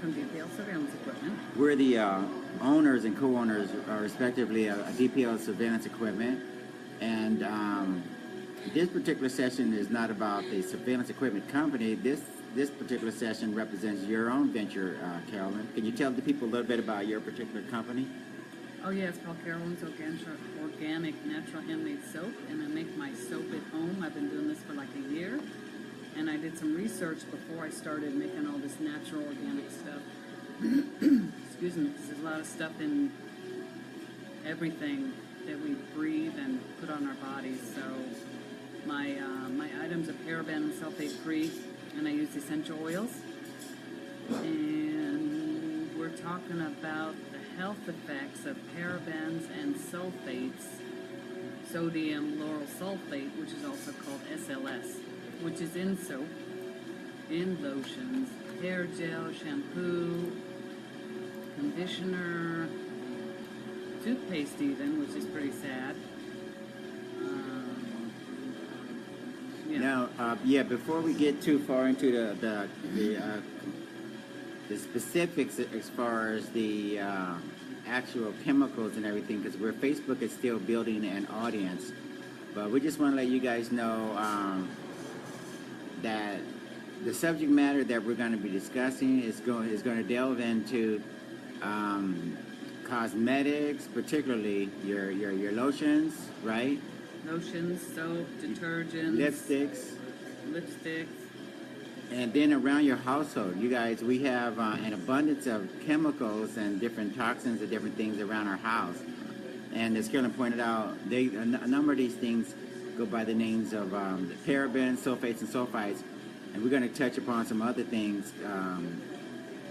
from DPL Surveillance Equipment. We're the owners and co-owners, respectively, of DPL Surveillance Equipment. And this particular session is not about the surveillance equipment company. This particular session represents your own venture, Carolyn. Can you tell the people a little bit about your particular company? Oh yeah, it's called Carolyn's Organic Natural Handmade Soap, and I make my soap at home. I've been doing this for like a year, and I did some research before I started making all this natural organic stuff. Excuse me, because there's a lot of stuff in everything that we breathe and put on our bodies. So my items are paraben sulfate free, and I use essential oils. And we're talking about the health effects of parabens and sulfates, sodium lauryl sulfate, which is also called SLS, which is in soap, in lotions, hair gel, shampoo, conditioner, toothpaste even, which is pretty sad. Now, before we get too far into the specifics as far as the actual chemicals and everything, because Facebook is still building an audience, but we just want to let you guys know that the subject matter that we're going to be discussing is going to delve into cosmetics, particularly your lotions, right? Lotions, soap, detergents, lipsticks, and then around your household, you guys, we have an abundance of chemicals and different toxins and different things around our house. And as Carolyn pointed out, a number of these things go by the names of parabens, sulfates, and sulfites. And we're going to touch upon some other things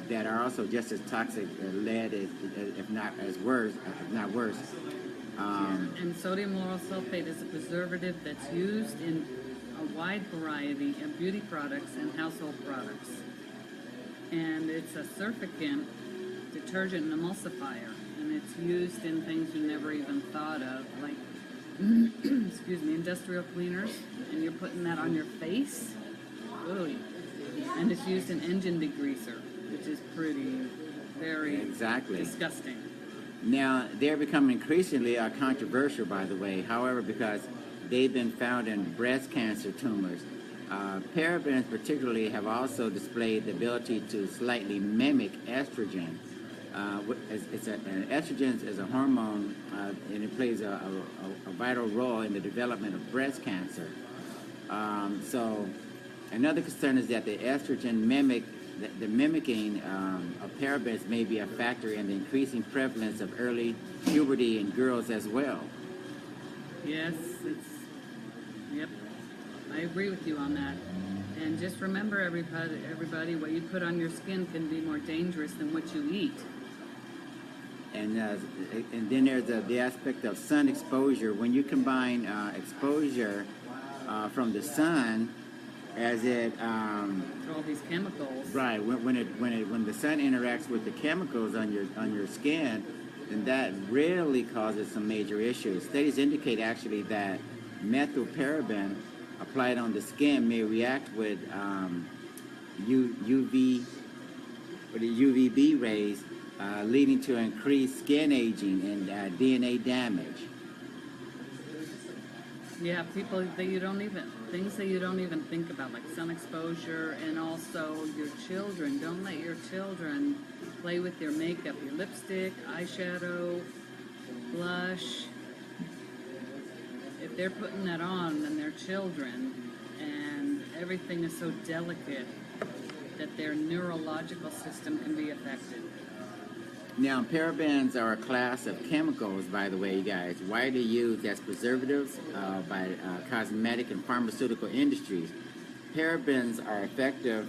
that are also just as toxic as lead, if not worse. And sodium lauryl sulfate is a preservative that's used in a wide variety of beauty products and household products. And it's a surfactant, detergent, and emulsifier. And it's used in things you never even thought of, like, excuse me, industrial cleaners. And you're putting that on your face. Ooh. And it's used in engine degreaser, which is very disgusting. Now, they're becoming increasingly controversial, by the way, however, because they've been found in breast cancer tumors. Parabens particularly have also displayed the ability to slightly mimic estrogen. Estrogen is a hormone, and it plays a vital role in the development of breast cancer. So another concern is that the estrogen mimicking of parabens may be a factor in the increasing prevalence of early puberty in girls as well. Yes, yep, I agree with you on that. And just remember, everybody, what you put on your skin can be more dangerous than what you eat. And then there's the aspect of sun exposure. When you combine exposure from the sun, as it all these chemicals, right? When the sun interacts with the chemicals on your skin, then that really causes some major issues. Studies indicate actually that methylparaben applied on the skin may react with UVB rays, leading to increased skin aging and DNA damage. Yeah, things that you don't even think about, like sun exposure, and also your children. Don't let your children play with your makeup, your lipstick, eyeshadow, blush. If they're putting that on, then they're children, and everything is so delicate that their neurological system can be affected. Now, parabens are a class of chemicals, by the way, you guys, widely used as preservatives by cosmetic and pharmaceutical industries. Parabens are effective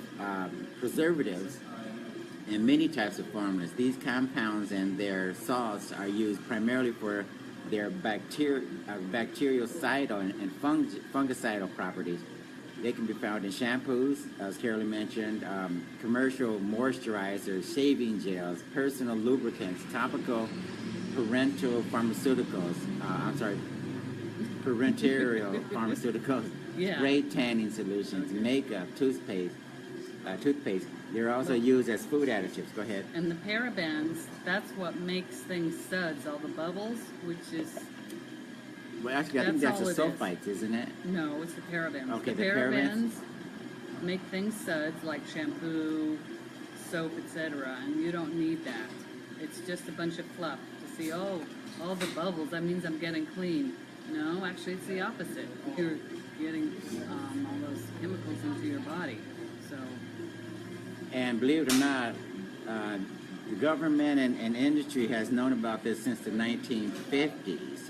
preservatives in many types of formulas. These compounds and their salts are used primarily for their bactericidal and fungicidal properties. They can be found in shampoos, as Carolyn mentioned, commercial moisturizers, shaving gels, personal lubricants, topical parenteral pharmaceuticals, spray tanning solutions, makeup, toothpaste, They're also used as food additives. Go ahead. And the parabens, that's what makes things suds, all the bubbles, which is, Well, actually, I think that's that's the all it is. sulfites, isn't it? no, it's the parabens. Okay, the the parabens. parabens make things suds like shampoo, soap, etc. And you don't need that. It's just a bunch of fluff to see, oh, all the bubbles, that means I'm getting clean. No, actually it's the opposite. You're getting all those chemicals into your body. So, And believe it or not, the government and industry has known about this since the 1950s.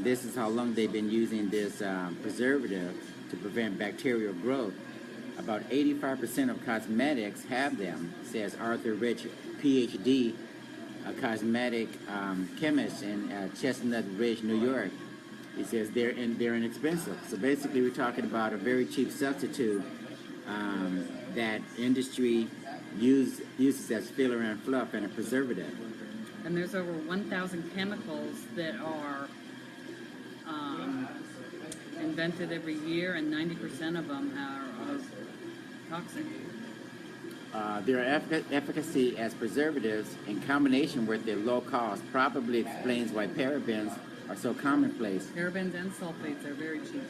This is how long they've been using this preservative to prevent bacterial growth. About 85% of cosmetics have them, says Arthur Rich, PhD, a cosmetic chemist in Chestnut Ridge, New York. He says they're inexpensive. So basically, we're talking about a very cheap substitute that industry uses as filler and fluff and a preservative. and there's over 1,000 chemicals that are invented every year, and 90% of them are toxic. Their efficacy as preservatives in combination with their low cost probably explains why parabens are so commonplace. Parabens and sulfates are very cheap.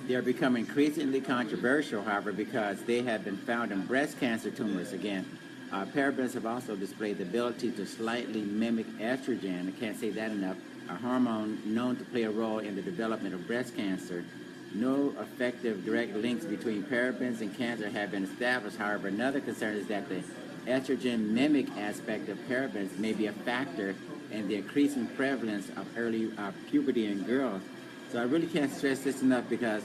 They are becoming increasingly controversial, however, because they have been found in breast cancer tumors. Again, parabens have also displayed the ability to slightly mimic estrogen, I can't say that enough, a hormone known to play a role in the development of breast cancer. No effective direct links between parabens and cancer have been established. However, another concern is that the estrogen-mimic aspect of parabens may be a factor in the increasing prevalence of early puberty in girls. So I really can't stress this enough, because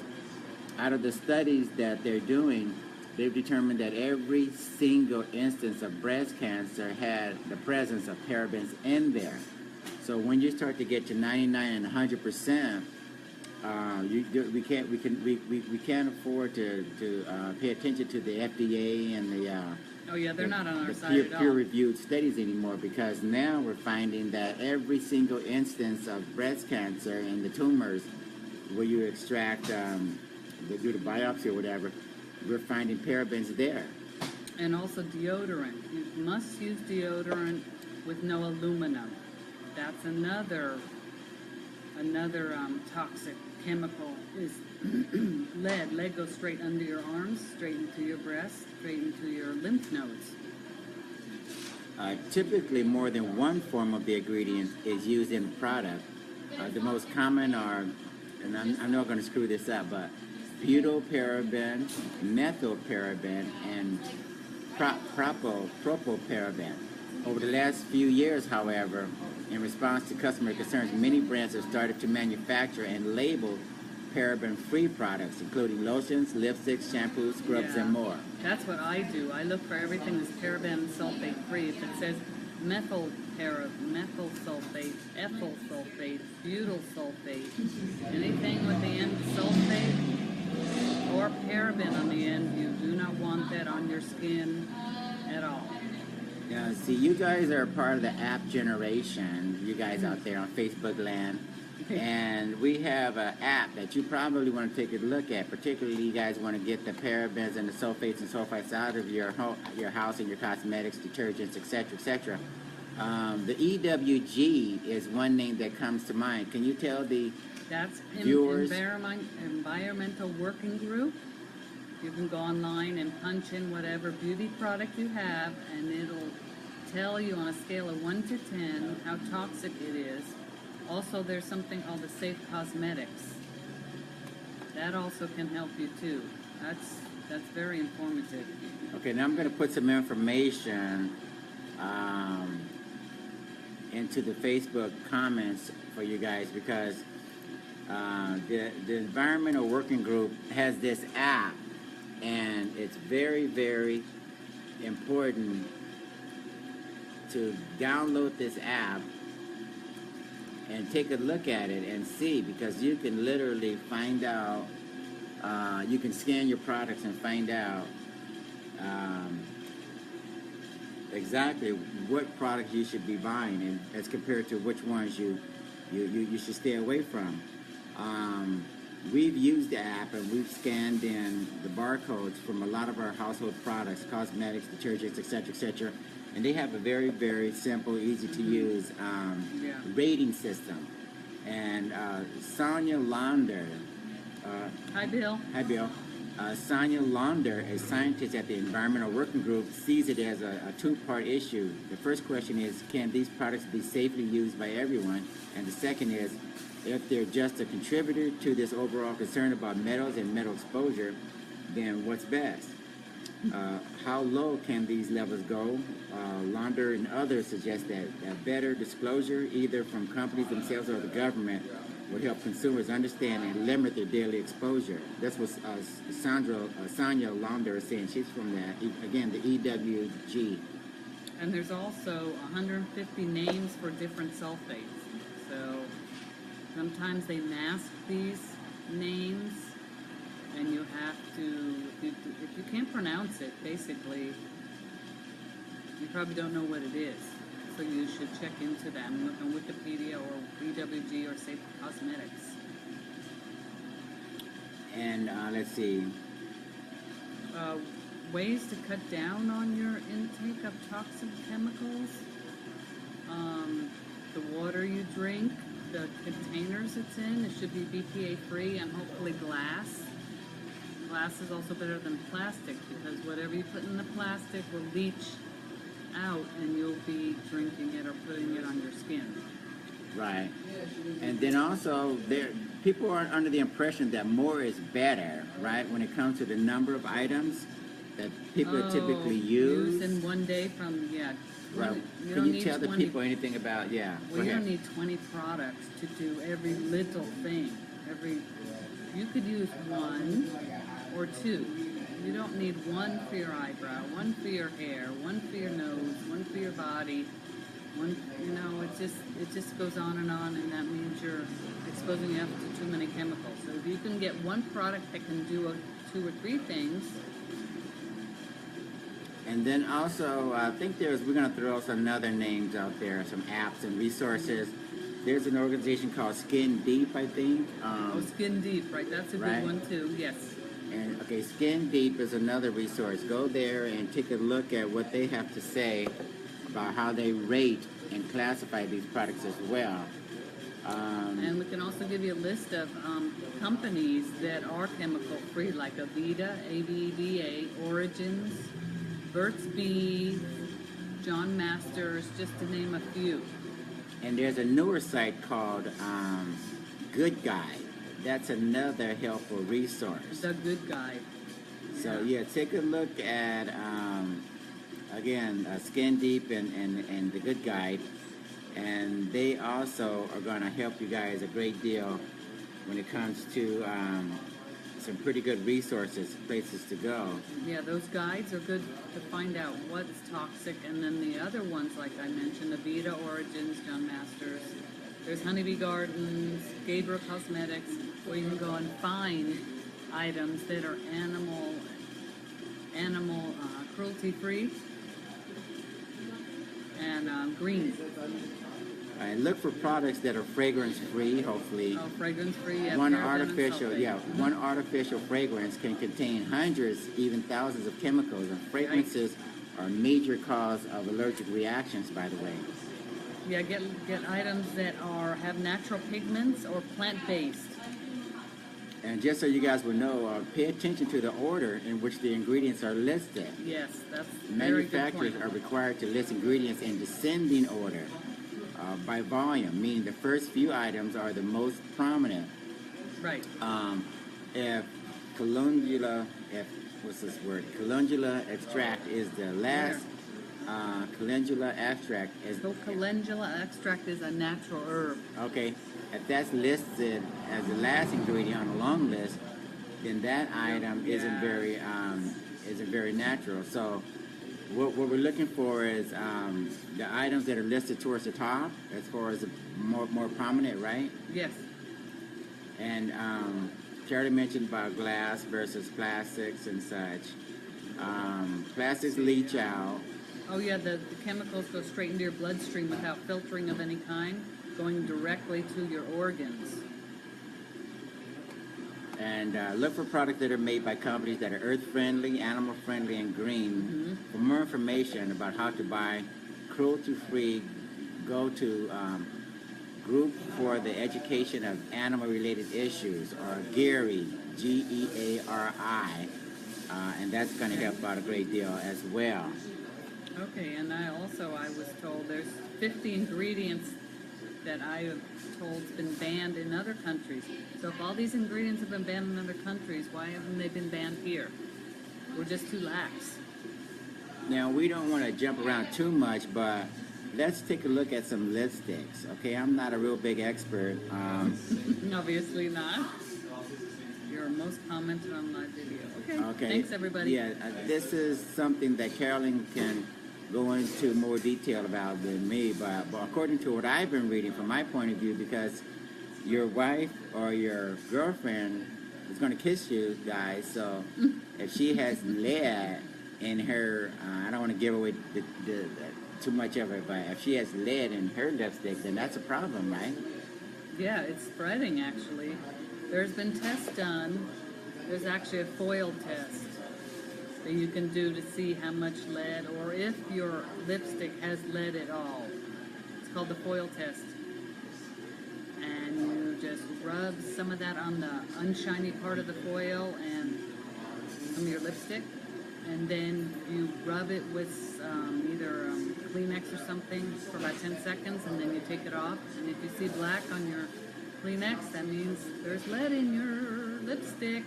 out of the studies that they're doing, they've determined that every single instance of breast cancer had the presence of parabens in there. So when you start to get to 99 and 100%, we can't afford to pay attention to the FDA and the Oh yeah, they're not on our side at all. peer-reviewed studies anymore, because now we're finding that every single instance of breast cancer and the tumors where you extract, do the biopsy or whatever, we're finding parabens there. And also deodorant. You must use deodorant with no aluminum. That's another toxic chemical is lead. Lead goes straight under your arms, straight into your breast, straight into your lymph nodes. Typically, more than one form of the ingredient is used in the product. The most common are, and I'm not going to screw this up, but butylparaben, methylparaben, and propylparaben. Over the last few years, however, in response to customer concerns, many brands have started to manufacture and label paraben-free products, including lotions, lipsticks, shampoos, scrubs, and more. That's what I do. I look for everything that's paraben sulfate free. If it says methyl sulfate, ethyl sulfate, butyl sulfate, anything with the end sulfate or paraben on the end, you do not want that on your skin at all. Now, see, you guys are part of the app generation, you guys out there on Facebook land. And we have an app that you probably want to take a look at, particularly you guys want to get the parabens and the sulfates and sulfites out of your house and your cosmetics, detergents, etc., etc. The EWG is one name that comes to mind. Can you tell the That's viewers? Environmental Working Group. You can go online and punch in whatever beauty product you have, and it'll tell you on a scale of 1 to 10 how toxic it is. Also, there's something called the Safe Cosmetics. That also can help you too. That's very informative. Okay, now I'm going to put some information into the Facebook comments for you guys, because the Environmental Working Group has this app, and it's very, very important to download this app and take a look at it and see, because you can literally find out, you can scan your products and find out exactly what products you should be buying, and as compared to which ones you should stay away from. we've used the app and we've scanned in the barcodes from a lot of our household products, cosmetics, detergents, etc., and they have a very, very simple, easy to use rating system. And Sonia Launder, Hi, Bill. hi Bill. Sonia Launder, a scientist at the Environmental Working Group, sees it as a two-part issue. The first question is, can these products be safely used by everyone? And the second is, if they're just a contributor to this overall concern about metals and metal exposure, then what's best? How low can these levels go? Launder and others suggest that better disclosure, either from companies themselves or the government, would help consumers understand and limit their daily exposure. That's what Sonia Launder is saying. She's from the EWG. And there's also 150 names for different sulfates. So sometimes they mask these names, and you have to, if you can't pronounce it, basically, you probably don't know what it is. So you should check into that and look on Wikipedia or EWG or Safe Cosmetics. And let's see. Ways to cut down on your intake of toxic chemicals. The water you drink, the containers it's in, it should be BPA free and hopefully glass. Glass is also better than plastic because whatever you put in the plastic will leach out and you'll be drinking it or putting it on your skin. Right. And then also, people are under the impression that more is better, right, when it comes to the number of items that people typically use. In one day from, Right. You Can don't you tell need the people anything about, Well, you don't need 20 products to do every little thing. You could use one or two. You don't need one for your eyebrow, one for your hair, one for your nose, one for your body. One, it just goes on, and that means you're exposing yourself to too many chemicals. So if you can get one product that can do 2 or 3 things. And then also, I think we're going to throw some other names out there, some apps and resources. There's an organization called Skin Deep, I think. Skin Deep, right? That's a good one too, yes. And okay, Skin Deep is another resource. Go there and take a look at what they have to say about how they rate and classify these products as well. And we can also give you a list of companies that are chemical free, like Aveda, ABEDA, Origins, Burt's Bees, John Masters, just to name a few. And there's a newer site called Good Guide. That's another helpful resource. The Good Guide. So take a look at Skin Deep and the Good Guide, and they also are going to help you guys a great deal when it comes to some pretty good resources, places to go. Yeah, those guides are good to find out what's toxic, and then the other ones, like I mentioned, Aveda, Origins, John Masters. There's Honeybee Gardens, Gabriel Cosmetics, where you can go and find items that are animal cruelty-free and green. And look for products that are fragrance-free, hopefully. Oh, fragrance-free, yeah. One artificial fragrance can contain hundreds, even thousands of chemicals, and fragrances are a major cause of allergic reactions, by the way. Yeah, get items that have natural pigments or plant-based. And just so you guys will know, pay attention to the order in which the ingredients are listed. Yes, that's very good point. Manufacturers are required to list ingredients in descending order by volume, meaning the first few items are the most prominent. Right. If calendula extract is the last, calendula extract is... So calendula extract is a natural herb. Okay. If that's listed as the last ingredient on a long list, then that item isn't very natural. So what we're looking for is the items that are listed towards the top, as far as the more prominent, right? Yes. And Charlie mentioned about glass versus plastics and such. Plastics leach out. Oh yeah, the chemicals go straight into your bloodstream without filtering of any kind, going directly to your organs. And look for products that are made by companies that are earth-friendly, animal-friendly, and green. For more information about how to buy cruelty-free, go to Group for the Education of Animal-Related Issues, or GEARI, Geari, and that's going to help out a great deal as well. Okay, and I was told there's 50 ingredients that I have told has been banned in other countries. So if all these ingredients have been banned in other countries, why haven't they been banned here? We're just too lax. Now, we don't want to jump around too much, but let's take a look at some lipsticks. Okay, I'm not a real big expert. Obviously not. You're most commented on my video. Okay. Thanks, everybody. Yeah, this is something that Carolyn can go into more detail about than me, but according to what I've been reading from my point of view, because your wife or your girlfriend is going to kiss you guys, so if she has lead in her, I don't want to give away too much of it, but if she has lead in her lipstick, then that's a problem, right? Yeah, it's spreading, actually. There's been tests done. There's actually a foil test that you can do to see how much lead, or if your lipstick has lead at all. It's called the foil test. And you just rub some of that on the unshiny part of the foil and some of your lipstick. And then you rub it with either Kleenex or something for about 10 seconds, and then you take it off. And if you see black on your Kleenex, that means there's lead in your lipstick.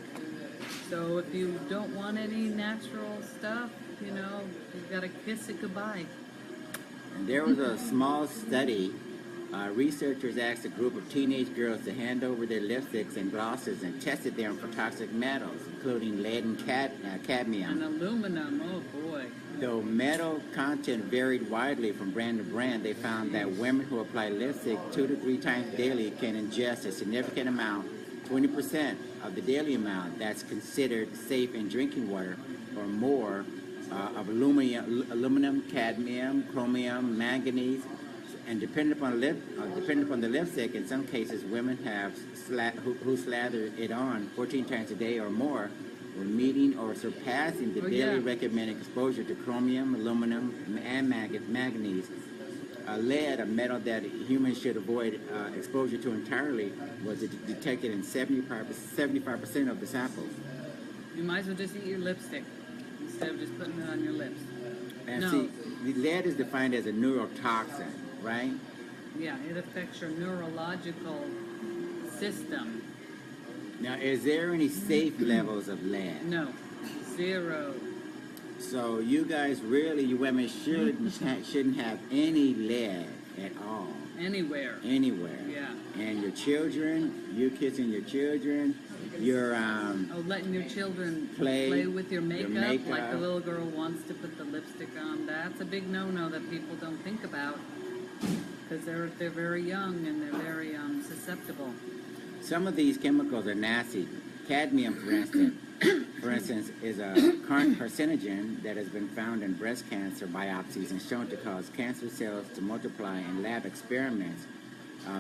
So if you don't want any natural stuff, you've got to kiss it goodbye. And there was a small study. Researchers asked a group of teenage girls to hand over their lipsticks and glosses and tested them for toxic metals, including lead and cadmium. And aluminum, oh boy. Though metal content varied widely from brand to brand, they found that women who apply lipstick 2 to 3 times daily can ingest a significant amount, 20% of the daily amount that's considered safe in drinking water, or more, of aluminum, cadmium, chromium, manganese, and depending upon the lipstick, in some cases, women who slather it on 14 times a day or more were meeting or surpassing the daily recommended exposure to chromium, aluminum, and manganese. Lead, a metal that humans should avoid exposure to entirely, was detected in 75% of the samples. You might as well just eat your lipstick instead of just putting it on your lips. And see, the lead is defined as a neurotoxin, right? Yeah, it affects your neurological system. Now, is there any safe levels of lead? No, 0. So you guys really, you women shouldn't have any lead at all. Anywhere. Yeah. And your children, you kissing your children, you're letting your children play with your makeup, like the little girl wants to put the lipstick on. That's a big no-no that people don't think about, because they're very young and they're very susceptible. Some of these chemicals are nasty. Cadmium, for instance, is a carcinogen that has been found in breast cancer biopsies and shown to cause cancer cells to multiply in lab experiments.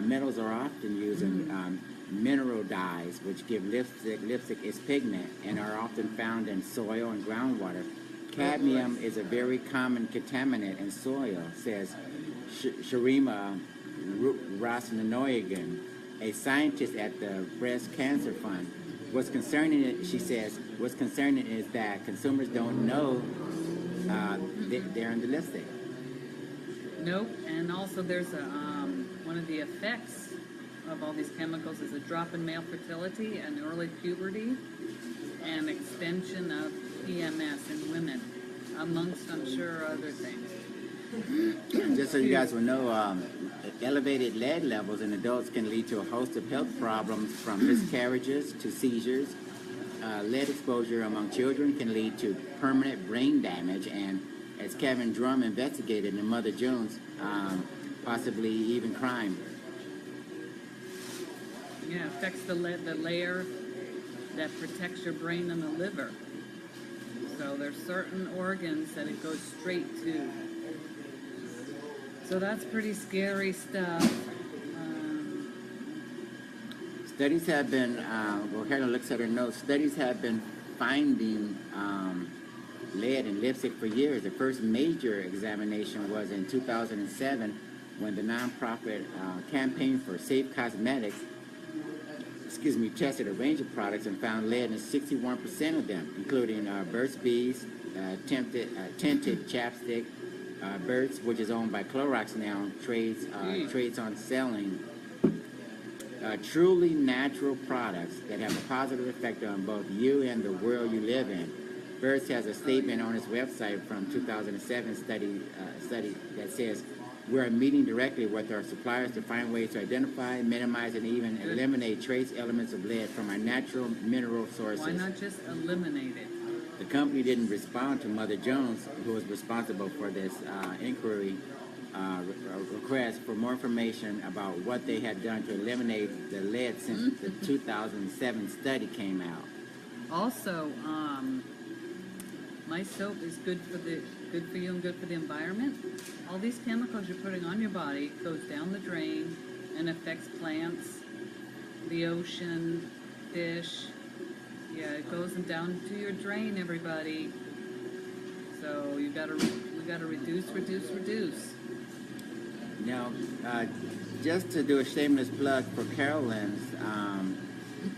Metals are often used in mineral dyes, which give lipstick its pigment, and are often found in soil and groundwater. Cadmium is a very common contaminant in soil, says Sharima Rasnanoyagan, a scientist at the Breast Cancer Fund. What's concerning, is that consumers don't know they're in the lipstick. Nope, and also there's one of the effects of all these chemicals is a drop in male fertility and early puberty and extension of PMS in women, amongst, I'm sure, other things. Just so you guys will know, elevated lead levels in adults can lead to a host of health problems, from miscarriages to seizures. Lead exposure among children can lead to permanent brain damage, and as Kevin Drum investigated in Mother Jones, possibly even crime. Yeah, affects the layer that protects your brain and the liver. So there's certain organs that it goes straight to. So that's pretty scary stuff. Studies have been, well, Carolyn looks at her notes, studies have been finding lead in lipstick for years. The first major examination was in 2007 when the nonprofit Campaign for Safe Cosmetics, tested a range of products and found lead in 61% of them, including Burt's Bees, tinted chapstick. Burt's, which is owned by Clorox now, trades on selling truly natural products that have a positive effect on both you and the world you live in. Burt's has a statement on its website from 2007 study that says, we are meeting directly with our suppliers to find ways to identify, minimize, and even eliminate trace elements of lead from our natural mineral sources. Why not just eliminate it? The company didn't respond to Mother Jones, who was responsible for this inquiry request for more information about what they had done to eliminate the lead since the 2007 study came out. Also, my soap is good for you and good for the environment. All these chemicals you're putting on your body goes down the drain and affects plants, the ocean, fish. Yeah, it goes down to your drain, everybody. So we gotta reduce. Now, just to do a shameless plug for Carolyn's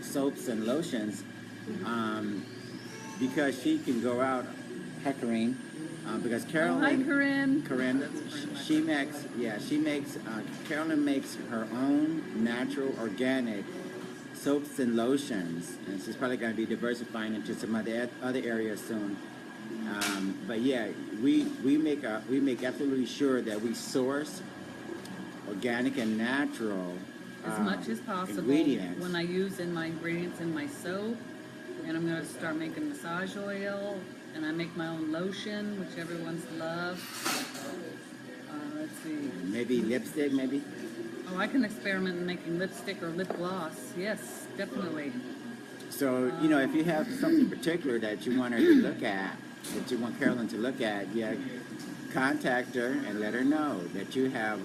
soaps and lotions, because she can go out, hi Corinne, because Carolyn, Corinne, Carolyn makes her own natural organic soaps and lotions, and she's probably going to be diversifying into some other areas soon. But yeah, we make absolutely sure that we source organic and natural as much as possible ingredients. When I use my ingredients in my soap, and I'm going to start making massage oil, and I make my own lotion, which everyone's loved. Let's see. Maybe lipstick, maybe. Oh, I can experiment in making lipstick or lip gloss. Yes, definitely. So, you know, if you have something particular that you want her to look at, that you want Carolyn to look at, yeah, contact her and let her know that you have,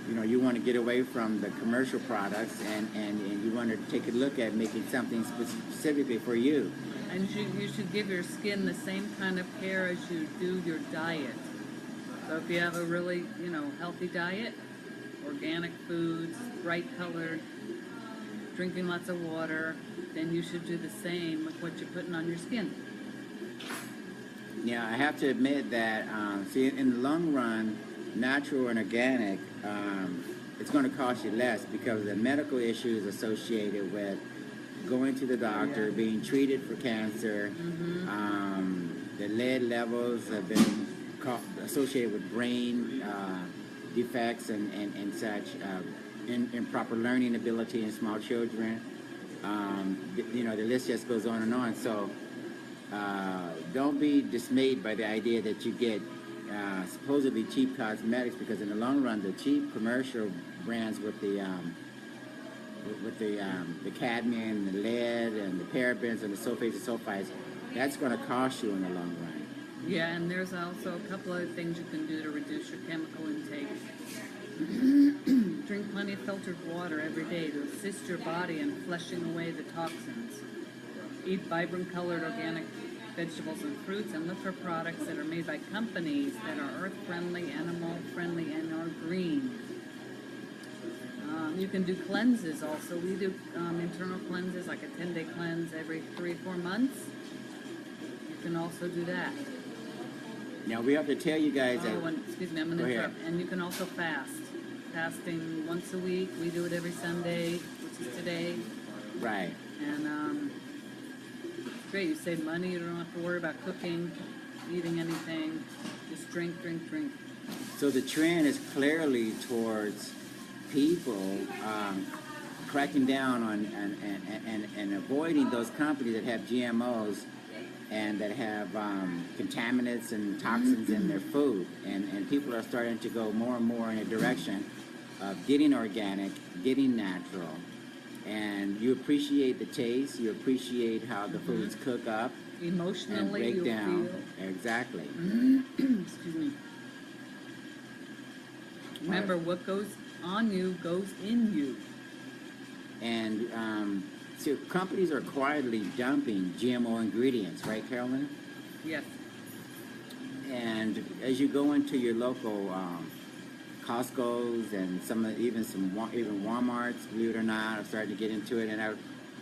you want to get away from the commercial products and you want to take a look at making something specifically for you. And you should give your skin the same kind of care as you do your diet. So if you have a really, healthy diet, organic foods, bright colored, drinking lots of water, then you should do the same with what you're putting on your skin. Yeah, I have to admit that, in the long run, natural and organic, it's going to cost you less because of the medical issues associated with going to the doctor, being treated for cancer. The lead levels have been associated with brain defects and such, improper learning ability in small children. The list just goes on and on. So don't be dismayed by the idea that you get supposedly cheap cosmetics, because in the long run, the cheap commercial brands with the cadmium, the lead, and the parabens, and the sulfates and sulfites, that's going to cost you in the long run. Yeah, and there's also a couple other things you can do to reduce your chemical intake. Drink plenty of filtered water every day to assist your body in flushing away the toxins. Eat vibrant colored organic vegetables and fruits, and look for products that are made by companies that are earth-friendly, animal-friendly, and are green. You can do cleanses also. We do internal cleanses, like a 10-day cleanse every 3 or 4 months. You can also do that. Now, we have to tell you guys that... Excuse me, I'm going to interrupt. And you can also fast. Fasting once a week. We do it every Sunday, which is today. Right. And it's great. You save money. You don't have to worry about cooking, eating anything. Just drink. So the trend is clearly towards people cracking down on and avoiding those companies that have GMOs and that have contaminants and toxins in their food. And people are starting to go more and more in a direction of getting organic, getting natural. And you appreciate the taste, you appreciate how the foods cook up. Emotionally, and break down. Feel... Exactly. Excuse me. Remember, what goes on you goes in you. And so companies are quietly dumping GMO ingredients, right, Carolyn? Yes. And as you go into your local Costco's and even Walmart's, believe it or not, I'm starting to get into it,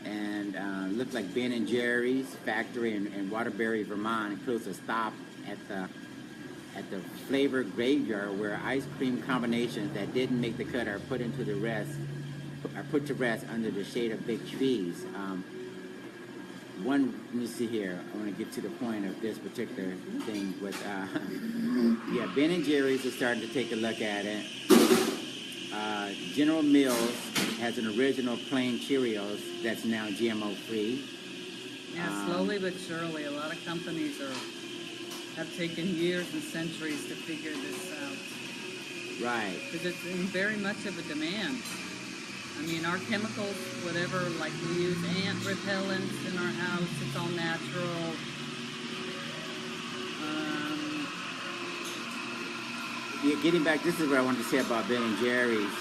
and look like Ben and Jerry's factory in Waterbury, Vermont, includes a stop at the flavor graveyard where ice cream combinations that didn't make the cut are put to rest under the shade of big trees. Let me see here. I want to get to the point of this particular thing with, yeah, Ben and Jerry's is starting to take a look at it. General Mills has an original plain Cheerios that's now GMO free. Yeah, slowly but surely, a lot of companies have taken years and centuries to figure this out. Right. Because it's in very much of a demand. I mean, our chemicals, whatever, like we use ant repellents in our house, it's all natural. Yeah, getting back, this is what I wanted to say about Ben and Jerry's.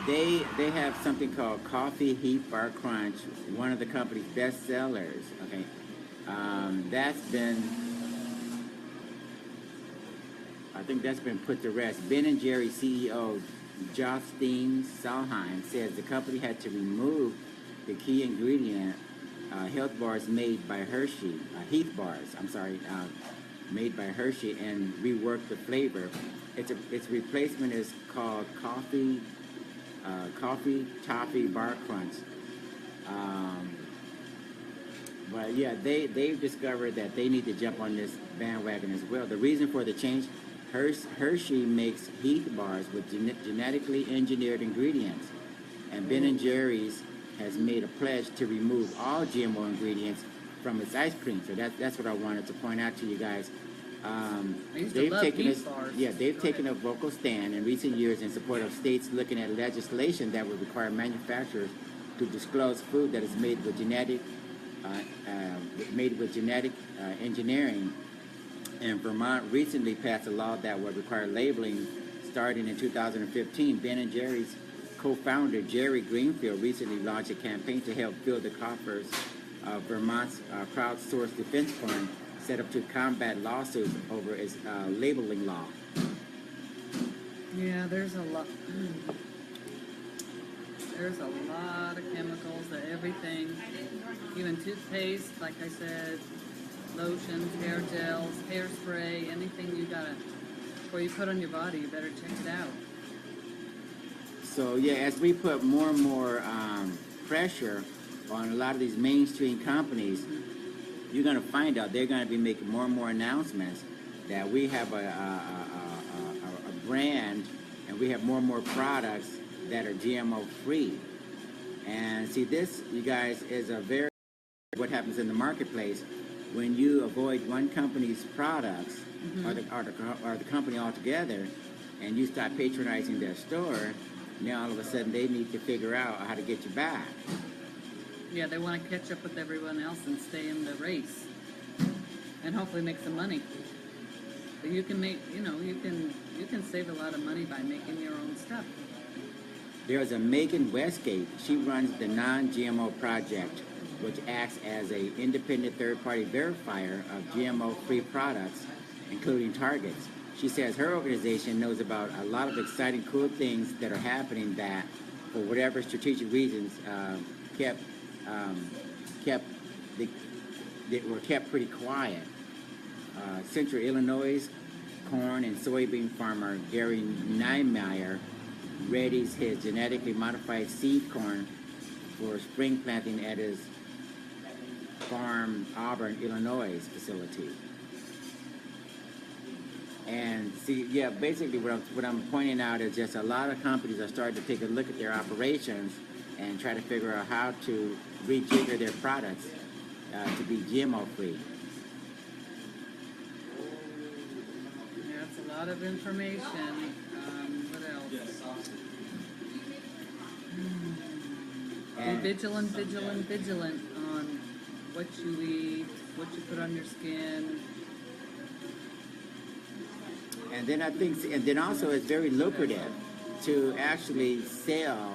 They have something called Coffee Heat Bar Crunch, one of the company's best sellers. Okay, I think that's been put to rest. Ben and Jerry's CEO Justine Salheim says the company had to remove the key ingredient, Heath bars made by Hershey, made by Hershey, and rework the flavor. Its replacement is called Coffee Toffee Bar Crunch. But yeah, they've discovered that they need to jump on this bandwagon as well. The reason for the change: Hershey makes Heath bars with genetically engineered ingredients, and Ben & Jerry's has made a pledge to remove all GMO ingredients from its ice cream. So that's what I wanted to point out to you guys. They've taken a vocal stand in recent years in support of states looking at legislation that would require manufacturers to disclose food that is made with genetic engineering. And Vermont recently passed a law that would require labeling starting in 2015. Ben & Jerry's co-founder Jerry Greenfield recently launched a campaign to help fill the coffers of Vermont's crowdsourced defense fund set up to combat lawsuits over its labeling law. Yeah, there's a lot. There's a lot of chemicals that everything, even toothpaste, like I said, lotions, hair gels, hairspray, anything before you put on your body, you better check it out. So yeah, as we put more and more pressure on a lot of these mainstream companies, you're going to find out they're going to be making more and more announcements that we have a brand and we have more and more products that are GMO free. And see, this, you guys, is what happens in the marketplace when you avoid one company's products or the company altogether, and you start patronizing their store. Now all of a sudden they need to figure out how to get you back. Yeah, they want to catch up with everyone else and stay in the race, and hopefully make some money. But you can you can save a lot of money by making your own stuff. There's a Megan Westgate. She runs the Non-GMO Project, which acts as an independent third-party verifier of GMO-free products, including targets. She says her organization knows about a lot of exciting, cool things that are happening that, for whatever strategic reasons, were kept pretty quiet. Central Illinois corn and soybean farmer Gary Niemeyer readies his genetically modified seed corn for spring planting at his farm Auburn, Illinois facility. And see, yeah, basically what I'm pointing out is just a lot of companies are starting to take a look at their operations and try to figure out how to rejigger their products to be GMO free. Yeah, it's a lot of information. What else? Be vigilant on what you eat, what you put on your skin. And then also it's very lucrative to actually sell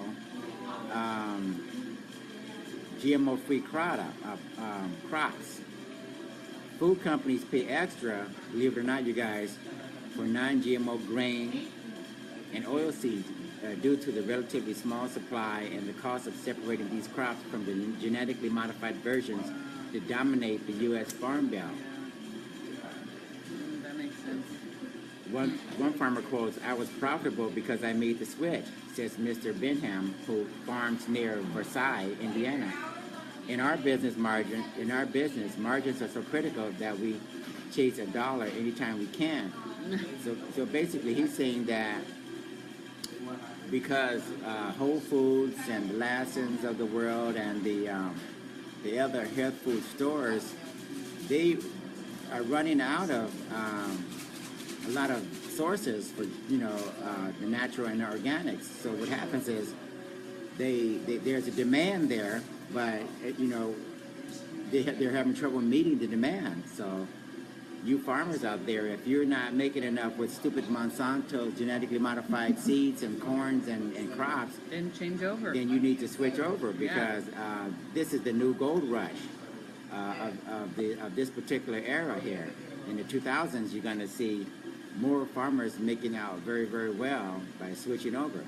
GMO-free crops. Food companies pay extra, believe it or not, you guys, for non-GMO grain and oil seeds due to the relatively small supply and the cost of separating these crops from the genetically modified versions that dominate the U.S. Farm Belt. That makes sense. One farmer quotes, "I was profitable because I made the switch," says Mr. Benham, who farms near Versailles, Indiana. In our business, margins are so critical that we chase a dollar anytime we can. So basically, he's saying that because Whole Foods and the Lassen's of the world and the other health food stores, they are running out of a lot of sources for the natural and the organics. So what happens is there's a demand there, but they're having trouble meeting the demand. So you farmers out there, if you're not making enough with stupid Monsanto genetically modified seeds and corns and crops, Then change over. then you need to switch over because this is the new gold rush of this particular era here. In the 2000s, you're going to see more farmers making out very, very well by switching over.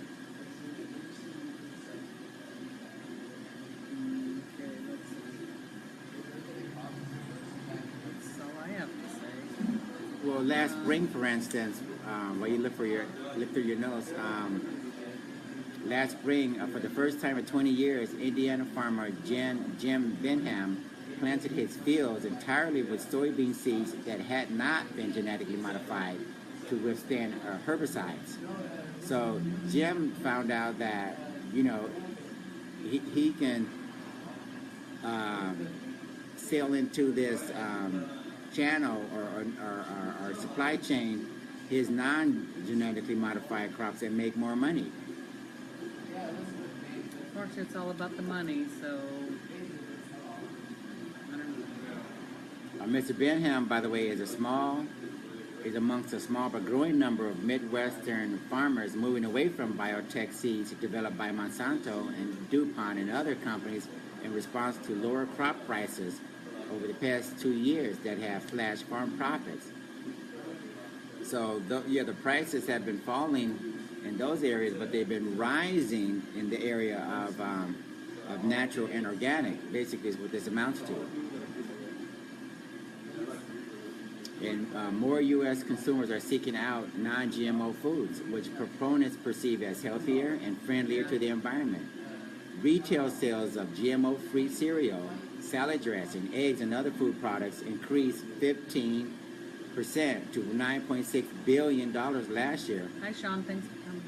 That's all I have to say. Well, last spring, for instance, while you look through your notes, last spring, for the first time in 20 years, Indiana farmer Jim Benham planted his fields entirely with soybean seeds that had not been genetically modified to withstand herbicides. So Jim found out that he can sail into this channel or supply chain his non-genetically modified crops and make more money. Of course, it's all about the money, so I don't know. Mr. Benham, by the way, is amongst a small but growing number of Midwestern farmers moving away from biotech seeds developed by Monsanto and DuPont and other companies in response to lower crop prices over the past 2 years that have slashed farm profits. So the prices have been falling in those areas, but they've been rising in the area of natural and organic. Basically, is what this amounts to. And more U.S. consumers are seeking out non-GMO foods, which proponents perceive as healthier and friendlier to the environment. Retail sales of GMO-free cereal, salad dressing, eggs, and other food products increased 15% to $9.6 billion last year. Hi, Sean. Thanks for coming.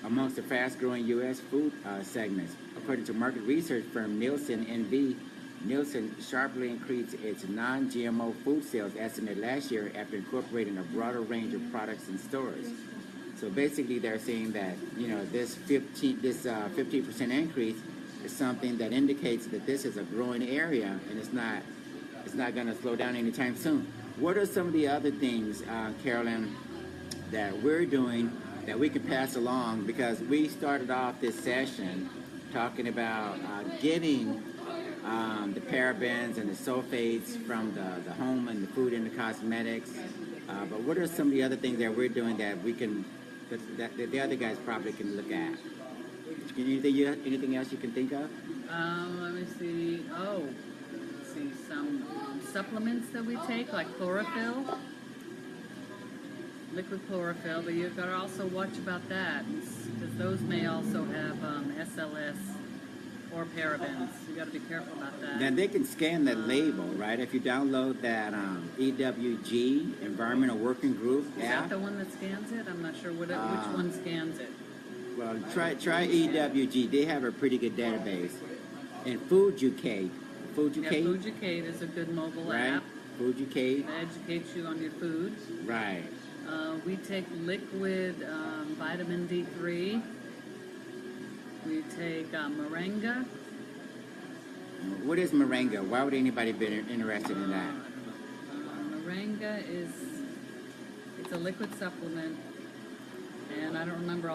Amongst the fast-growing U.S. food segments. According to market research firm Nielsen NV, Nielsen sharply increased its non-GMO food sales estimate last year after incorporating a broader range of products in stores. So basically, they're saying that this 15% increase is something that indicates that this is a growing area and it's not going to slow down anytime soon. What are some of the other things, Carolyn, that we're doing that we can pass along? Because we started off this session talking about getting the parabens and the sulfates from the home and the food and the cosmetics. But what are some of the other things that we're doing that we can, that the other guys probably can look at? Anything else you can think of? Let me see. Let's see, some supplements that we take, like chlorophyll, liquid chlorophyll, but you've got to also watch about that, because those may also have SLS or parabens. You got to be careful about that. Now they can scan that label, right? If you download that EWG Environmental Working Group Is app. that the one that scans it? I'm not sure which one scans it. Well, try EWG. They have a pretty good database. And FoodUcate. Yeah, FoodUcate is a good mobile right? app. FoodUcate. That educates you on your foods. Right. We take liquid vitamin D3. We take moringa. What is moringa? Why would anybody be interested in that? Moringa it's a liquid supplement. And I don't remember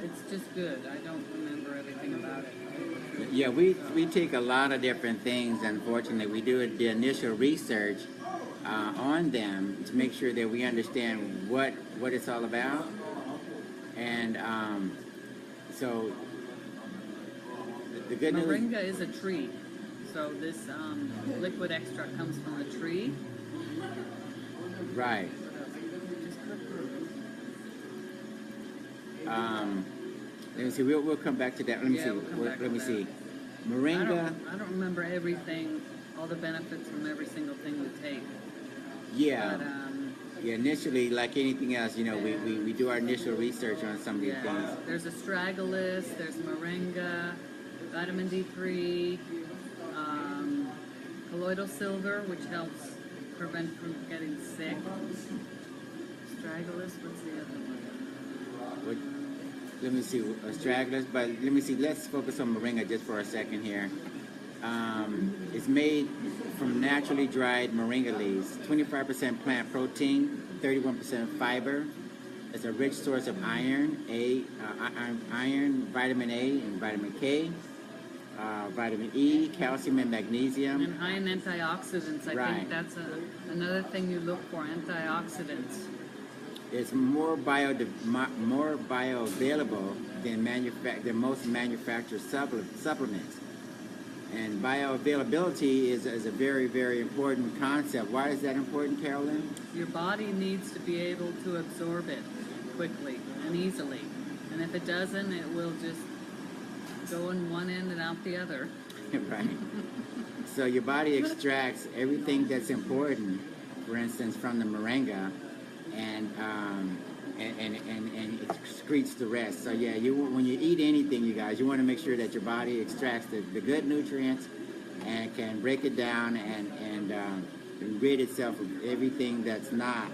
it's just good. I don't remember everything about it. Yeah, we take a lot of different things. Unfortunately, we do the initial research on them to make sure that we understand what it's all about. And so the good news. Moringa is a tree. So this liquid extract comes from a tree. Right. Let me see. We'll come back to that. Let me see. Let me see. Moringa. I don't remember everything, all the benefits from every single thing we take. Yeah. But, yeah. Initially, like anything else, you know, we do our initial research on some of these things. There's astragalus. There's moringa, vitamin D3, colloidal silver, which helps prevent from getting sick. Astragalus. What's the other one? Let me see, astragalus, but let me see, let's focus on moringa just for a second here. It's made from naturally dried moringa leaves, 25% plant protein, 31% fiber. It's a rich source of iron, iron, vitamin A and vitamin K, vitamin E, calcium and magnesium. And high in antioxidants. I think that's another thing you look for, antioxidants. It's more bioavailable than most manufactured supplements. And bioavailability is a very, very important concept. Why is that important, Carolyn? Your body needs to be able to absorb it quickly and easily. And if it doesn't, it will just go in one end and out the other. Right. So your body extracts everything that's important, for instance, from the moringa, and it excretes the rest. So yeah, when you eat anything, you guys, you want to make sure that your body extracts the good nutrients and can break it down and rid itself of everything that's not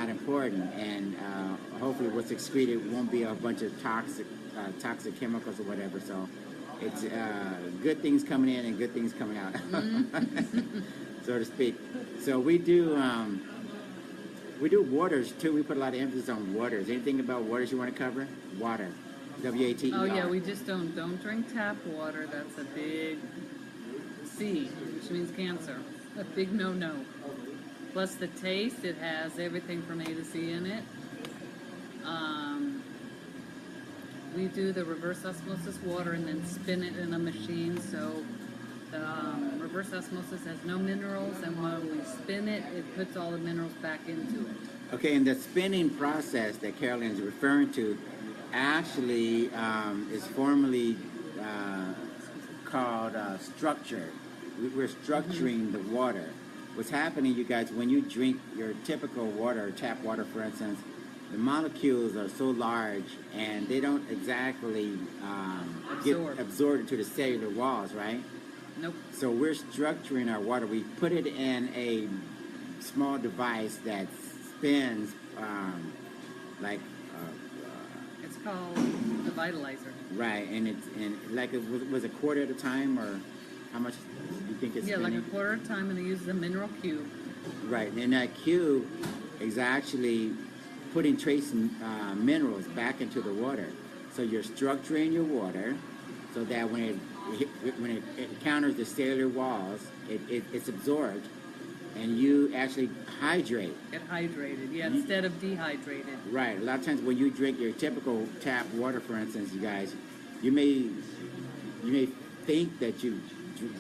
important. And hopefully, what's excreted won't be a bunch of toxic chemicals or whatever. So it's good things coming in and good things coming out, so to speak. So we do waters too. We put a lot of emphasis on waters. Anything about waters you want to cover? Water. W-A-T-E-R. Oh yeah, we just don't drink tap water. That's a big C, which means cancer. A big no-no. Plus the taste, it has everything from A to C in it. We do the reverse osmosis water and then spin it in a machine. So the reverse osmosis has no minerals, and when we spin it, it puts all the minerals back into it. Okay, and the spinning process that Carolyn is referring to actually is formally called structure. We're structuring the water. What's happening, you guys, when you drink your typical water, tap water, for instance, the molecules are so large and they don't exactly get absorbed into the cellular walls, right? Nope. So we're structuring our water. We put it in a small device that spins it's called the vitalizer. Right, and it was a quarter at a time, or how much do you think it's spinning? Like a quarter at a time, and it uses a mineral cube. Right, and that cube is actually putting trace minerals back into the water. So you're structuring your water so that when it encounters the cellular walls, it's absorbed, and you actually hydrate. Get hydrated, instead of dehydrated. Right. A lot of times when you drink your typical tap water, for instance, you guys, you may think that you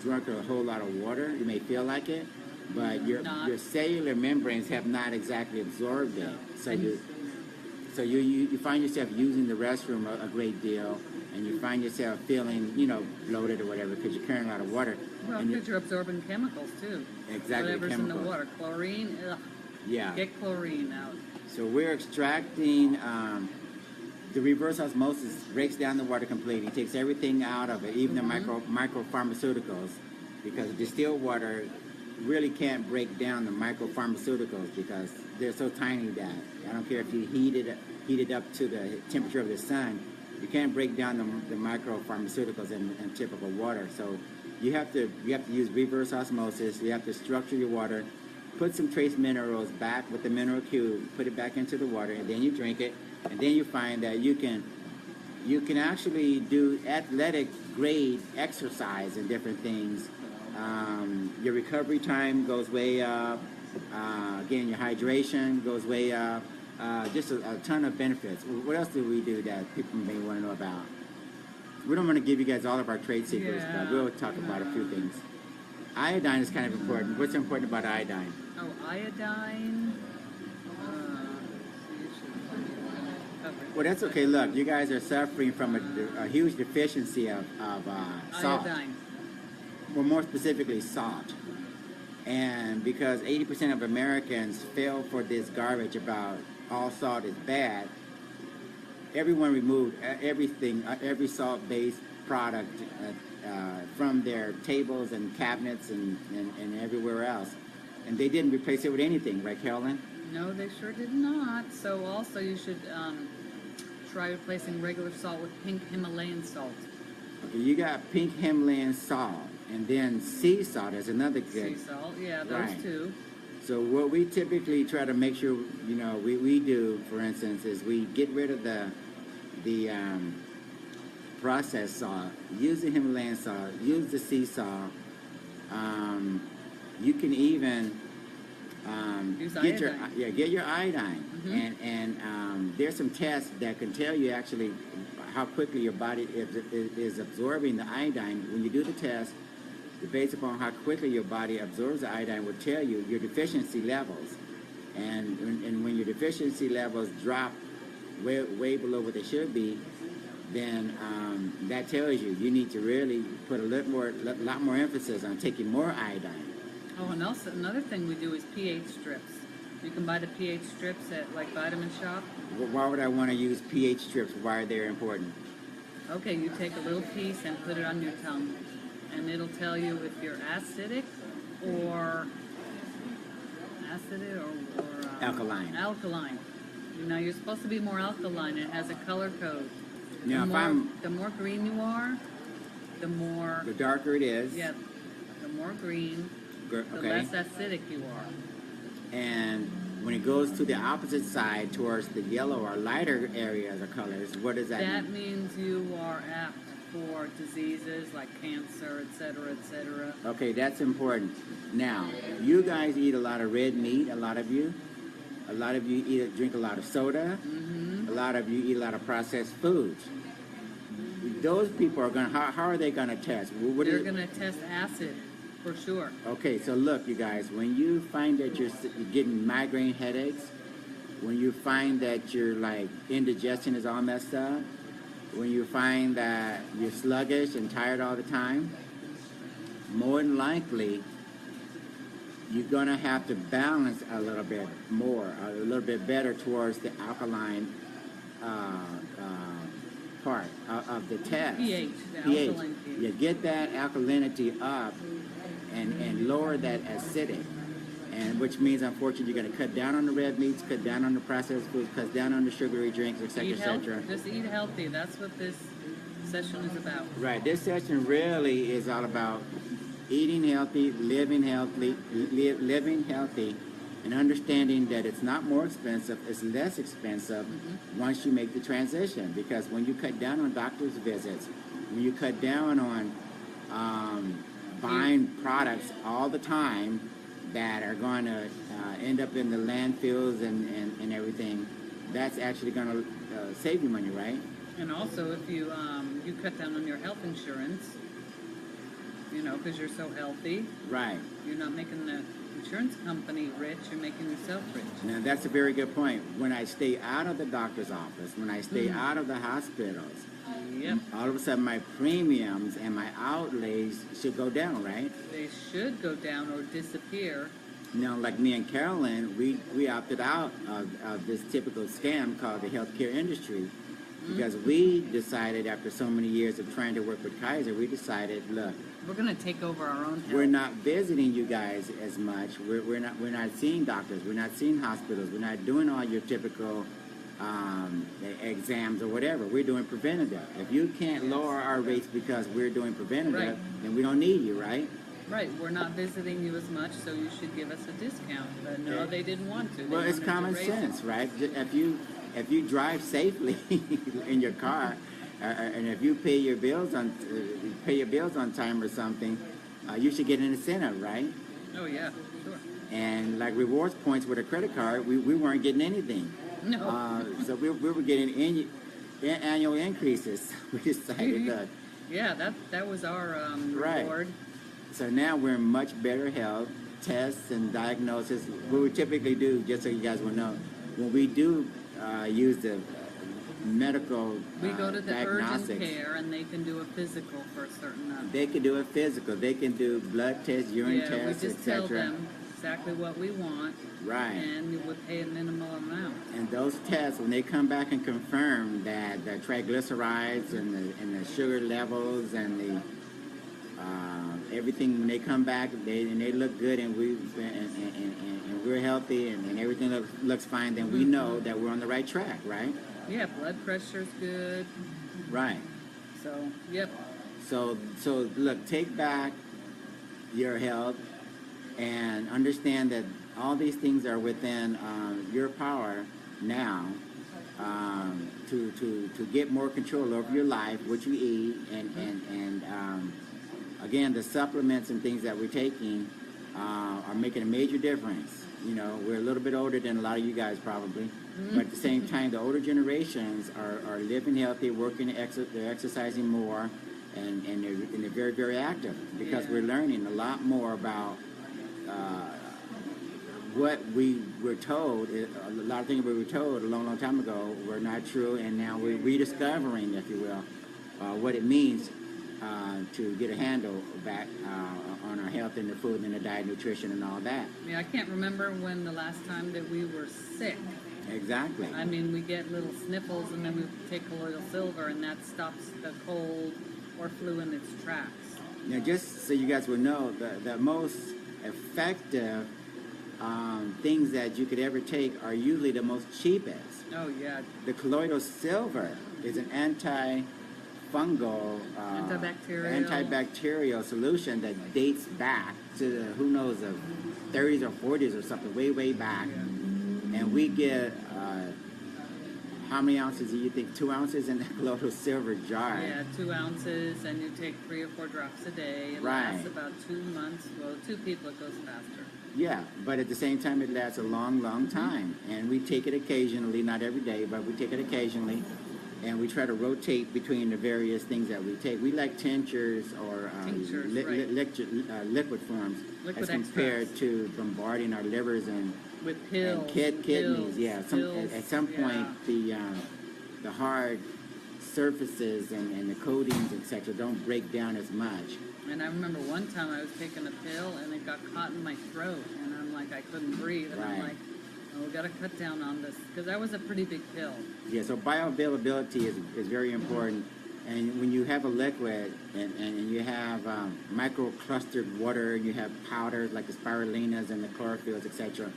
drunk a whole lot of water. You may feel like it, but your cellular membranes have not exactly absorbed it. So you find yourself using the restroom a great deal, and you find yourself feeling, bloated or whatever because you're carrying a lot of water. Well, because you're absorbing chemicals too. Exactly. Whatever's in the water, chlorine. Ugh. Yeah. Get chlorine out. So we're extracting. The reverse osmosis breaks down the water completely. It takes everything out of it, even the micro pharmaceuticals, because distilled water really can't break down the micropharmaceuticals because they're so tiny that I don't care if you heat it up to the temperature of the sun, you can't break down the micropharmaceuticals in typical water. So you have to use reverse osmosis. You have to structure your water, put some trace minerals back with the mineral cube, put it back into the water, and then you drink it, and then you find that you can actually do athletic grade exercise and different things. Your recovery time goes way up. Again, your hydration goes way up. Just a ton of benefits. What else do we do that people may want to know about? We don't want to give you guys all of our trade secrets, but we'll talk about a few things. Iodine is kind of important. What's important about iodine? Oh, iodine. Well, that's okay. Look, you guys are suffering from a huge deficiency of salt. Iodine. Well, more specifically, salt. And because 80% of Americans fell for this garbage about all salt is bad, everyone removed everything, every salt-based product from their tables and cabinets and everywhere else. And they didn't replace it with anything, right, Carolyn? No, they sure did not. So also you should try replacing regular salt with pink Himalayan salt. Okay, you got pink Himalayan salt, and then sea salt is another good. Sea salt, yeah, those Right. two. So what we typically try to make sure, we do, for instance, is we get rid of the processed salt, use the Himalayan salt, use the sea salt. You can even Use get iodine. get your iodine, Mhm. and there's some tests that can tell you actually how quickly your body is absorbing the iodine. When you do the test, based upon how quickly your body absorbs the iodine, will tell you your deficiency levels, and when your deficiency levels drop way below what they should be, then that tells you need to really put a lot more emphasis on taking more iodine. Oh, and also another thing we do is pH strips. You can buy the pH strips at like Vitamin Shop. Why would I want to use pH strips? Why are they important? Okay, you take a little piece and put it on your tongue, and it'll tell you if you're acidic or Alkaline. Alkaline. Now you're supposed to be more alkaline. It has a color code. Now, The more green you are, the more the darker it is, yeah, the more green, the okay, less acidic you are. and when it goes to the opposite side towards the yellow or lighter areas or colors, what does that That mean? means you are apt for diseases like cancer, etc., etc. Okay, that's important. Now, you guys eat a lot of red meat, a lot of you. A lot of you drink a lot of soda. Mm-hmm. A lot of you eat a lot of processed foods. Those people are how are they gonna test? They're going to test acid for sure. Okay, so look, you guys, when you find that you're getting migraine headaches, when you find that your indigestion is all messed up, when you find that you're sluggish and tired all the time, more than likely you're gonna have to balance a little bit more, a little bit better towards the alkaline part of the test. pH, the pH. alkaline pH. You get that alkalinity up and lower that acidic, and which means unfortunately you're going to cut down on the red meats, cut down on the processed foods, cut down on the sugary drinks, etc., Eat healthy. etc. Just eat healthy. That's what this session is about. Right. This session really is all about eating healthy, living healthy, and understanding that it's not more expensive, it's less expensive once you make the transition. Because when you cut down on doctor's visits, when you cut down on buying products all the time that are going to end up in the landfills and everything, that's actually going to save you money, right? And also, if you you cut down on your health insurance, because you're so healthy, Right. you're not making the insurance company rich, you're making yourself rich. Now, that's a very good point. When I stay out of the doctor's office, when I stay out of the hospitals, Yep, all of a sudden my premiums and my outlays should go down, right? they should go down or disappear. Like me and Carolyn, we opted out of this typical scam called the healthcare industry because we decided after so many years of trying to work with Kaiser, we decided, look, We're going to take over our own health. we're not visiting you guys as much. We're not seeing doctors. We're not seeing hospitals. We're not doing all your typical exams or whatever. We're doing preventative. If you can't lower our rates because we're doing preventative, Right. then we don't need you, right? Right, we're not visiting you as much, so you should give us a discount. But no, Yeah. they didn't want to. They Well, it's wanted to common raise sense, it. right? If you drive safely in your car, and if you pay your bills on time or something, you should get an incentive, right? Oh yeah, sure. And like rewards points with a credit card, we weren't getting anything. No. So we were getting annual increases. We decided that. Yeah, that was our Right. reward. So now we're in much better health. Tests and diagnosis. What we typically do, just so you guys will know, when we do use the medical We go to the urgent diagnostics, care, and they can do a physical for a certain amount. they can do a physical. They can do blood tests, urine Yeah, we tests, just tell etc. them exactly what we want, Right. and you would pay a minimal amount. And those tests, when they come back and confirm that the triglycerides and the sugar levels and the everything, when they come back, they look good, and we're healthy, and everything looks fine, then we know that we're on the right track, right? Yeah, blood pressure's good. Right. So, yep. So look, take back your health and understand that all these things are within your power now to get more control over your life, what you eat, and again, the supplements and things that we're taking are making a major difference. You know, we're a little bit older than a lot of you guys probably, but at the same time, the older generations are living healthy, working, they're exercising more, and they're very, very active because Yeah. we're learning a lot more about what we were told. A lot of things we were told a long, long time ago were not true, and now we're rediscovering, if you will, what it means to get a handle back on our health and the food and the diet, nutrition, and all that. Yeah, I can't remember when the last time that we were sick. Exactly. I mean, we get little sniffles, and then we take colloidal silver, and that stops the cold or flu in its tracks. Now, just so you guys will know, the most effective things that you could ever take are usually the most cheapest. Oh, yeah. The colloidal silver is an antifungal, antibacterial solution that dates back to the, who knows, the 30s or 40s or something, way, way back. And we get, how many ounces do you think? 2 ounces in the colloidal silver jar. Yeah, 2 ounces, and you take 3 or 4 drops a day. It Right. lasts about 2 months. Well, 2 people, it goes faster. Yeah, but at the same time, it lasts a long, long time. And we take it occasionally, not every day, but we take it occasionally. And we try to rotate between the various things that we take. We like tinctures or Tinctures, right. liquid forms Liquid as compared extracts. to bombarding our livers and With pills. kidneys. pills, Yeah, pills, at some point, the hard surfaces and the coatings, etc., don't break down as much. And I remember one time I was taking a pill, and it got caught in my throat, and I'm like, I couldn't breathe. And I'm Right. like, oh, we got to cut down on this, because that was a pretty big pill. Yeah, so bioavailability is very important. And when you have a liquid and you have micro-clustered water, you have powders like the spirulinas and the chlorophylls, etc.,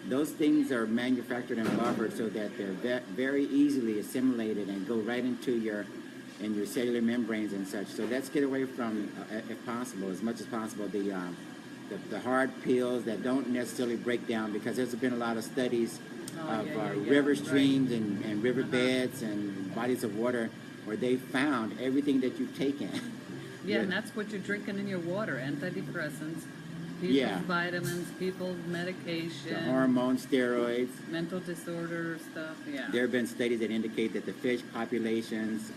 those things are manufactured and buffered so that they're very easily assimilated and go right into your cellular membranes and such. So let's get away from, if possible, as much as possible, the hard pills that don't necessarily break down, because there's been a lot of studies of river streams and river beds and bodies of water where they found everything that you've taken. Yeah, and that's what you're drinking in your water, antidepressants, people's vitamins, people's medication, The hormone, steroids. mental disorder stuff, yeah. There have been studies that indicate that the fish populations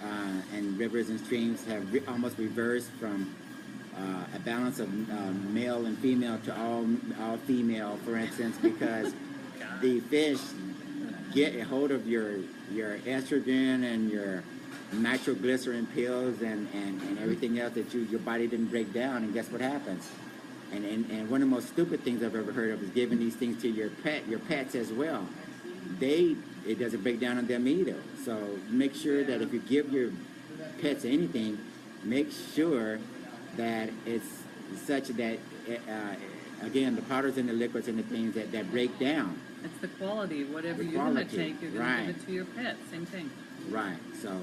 and rivers and streams have almost reversed from a balance of male and female to all female, for instance, because the fish get a hold of your estrogen and your nitroglycerin pills and everything else that your body didn't break down, and guess what happens? And one of the most stupid things I've ever heard of is giving these things to your pets as well. It doesn't break down on them either. So make sure that if you give your pets anything, make sure that it's such that, again, the powders and the liquids and the things that break down. It's the quality. Whatever The you're going to quality, take, you're going right. to give it to your pet. Same thing. Right. So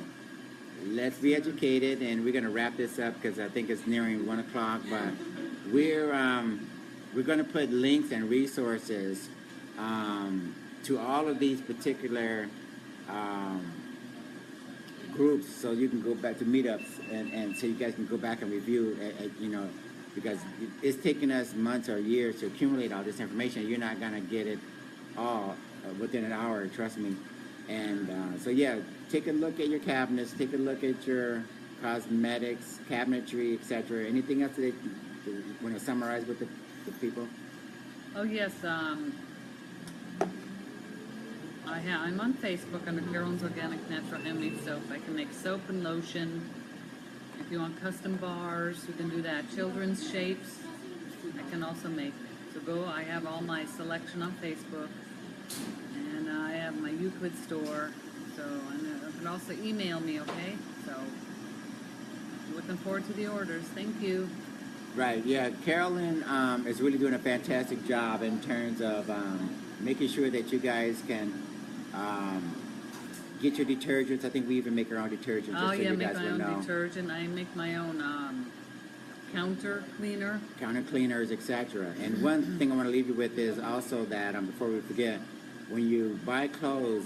let's be educated, and we're going to wrap this up because I think it's nearing 1 o'clock. But we're going to put links and resources to all of these particular groups, so you can go back to meetups, and so you guys can go back and review, you know, because it's taking us months or years to accumulate all this information. You're not going to get it all within an hour, trust me. And so yeah, take a look at your cabinets, take a look at your cosmetics, cabinetry, etc. Anything else that you want to summarize with the people? Oh yes, I'm on Facebook under Carolyn's Organic Natural Handmade Soap. I can make soap and lotion. If you want custom bars, you can do that. Children's shapes, I can also make. So go, I have all my selection on Facebook. And I have my Euclid store. So, and you can also email me, okay? So, looking forward to the orders. Thank you. Right, yeah, Carolyn is really doing a fantastic job in terms of making sure that you guys can get your detergents. I think we even make our own detergents. Oh just so yeah, you make guys my will own know. detergent. I make my own counter cleaner. Counter cleaners, etc. And one thing I want to leave you with is also that, before we forget, when you buy clothes,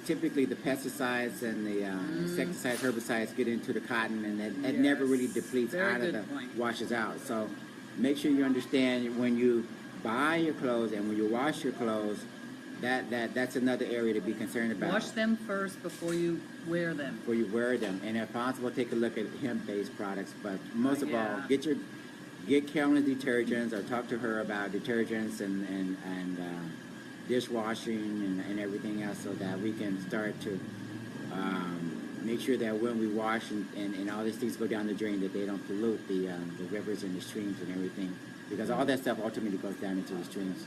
typically the pesticides and the insecticides, herbicides get into the cotton, and it never really depletes out of the washes out. So make sure you understand when you buy your clothes and when you wash your clothes, that's another area to be concerned about. Wash them first before you wear them. Before you wear them, and if possible, take a look at hemp-based products. But most of all, get Carolyn's detergents, or talk to her about detergents and dishwashing and everything else, so that we can start to make sure that when we wash and all these things go down the drain, that they don't pollute the rivers and the streams and everything, because all that stuff ultimately goes down into the streams.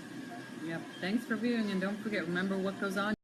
Yep. Thanks for viewing, and don't forget, remember what goes on